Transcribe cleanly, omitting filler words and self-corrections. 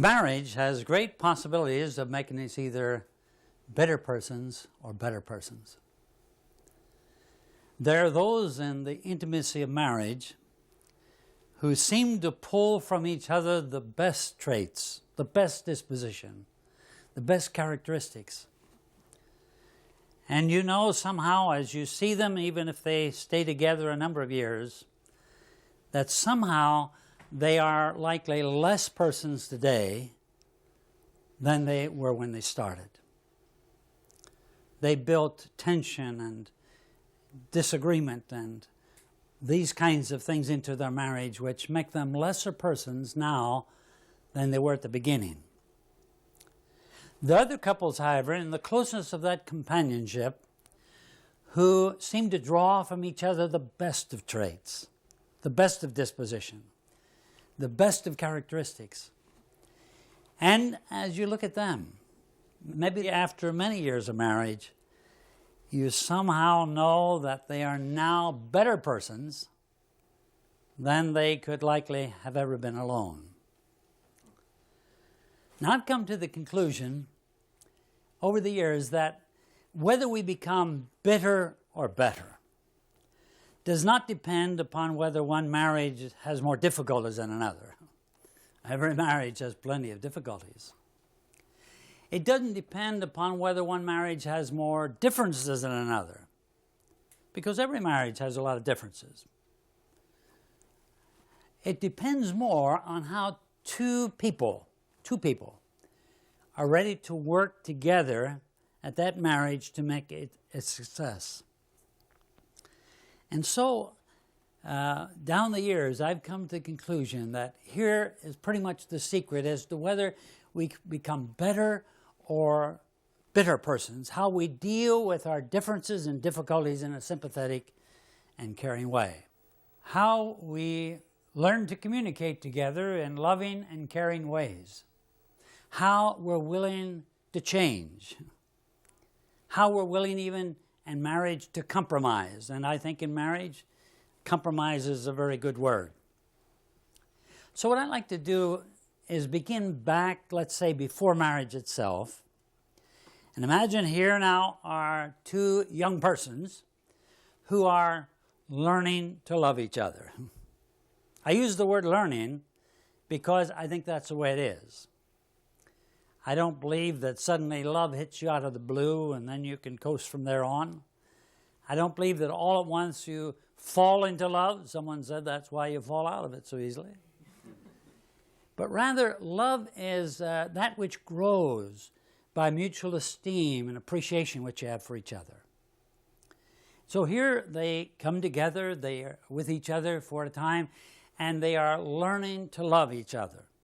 Marriage has great possibilities of making us either bitter persons or better persons. There are those in the intimacy of marriage who seem to pull from each other the best traits, the best disposition, the best characteristics. And you know somehow as you see them, even if they stay together a number of years, that somehow they are likely less persons today than they were when they started. They built tension and disagreement and these kinds of things into their marriage, which make them lesser persons now than they were at the beginning. The other couples, however, in the closeness of that companionship, who seem to draw from each other the best of traits, the best of disposition, the best of characteristics. And as you look at them, maybe after many years of marriage, you somehow know that they are now better persons than they could likely have ever been alone. Now I've come to the conclusion over the years that whether we become bitter or better does not depend upon whether one marriage has more difficulties than another. Every marriage has plenty of difficulties. It doesn't depend upon whether one marriage has more differences than another, because every marriage has a lot of differences. It depends more on how two people are ready to work together at that marriage to make it a success. And so, down the years, I've come to the conclusion that here is pretty much the secret as to whether we become better or bitter persons, how we deal with our differences and difficulties in a sympathetic and caring way, how we learn to communicate together in loving and caring ways, how we're willing to change, how we're willing even in marriage to compromise. And I think in marriage, compromise is a very good word. So what I'd like to do is begin back, let's say, before marriage itself. And imagine here now are two young persons who are learning to love each other. I use the word learning because I think that's the way it is. I don't believe that suddenly love hits you out of the blue and then you can coast from there on. I don't believe that all at once you fall into love. Someone said that's why you fall out of it so easily. But rather, love is that which grows by mutual esteem and appreciation which you have for each other. So here they come together, they are with each other for a time, and they are learning to love each other.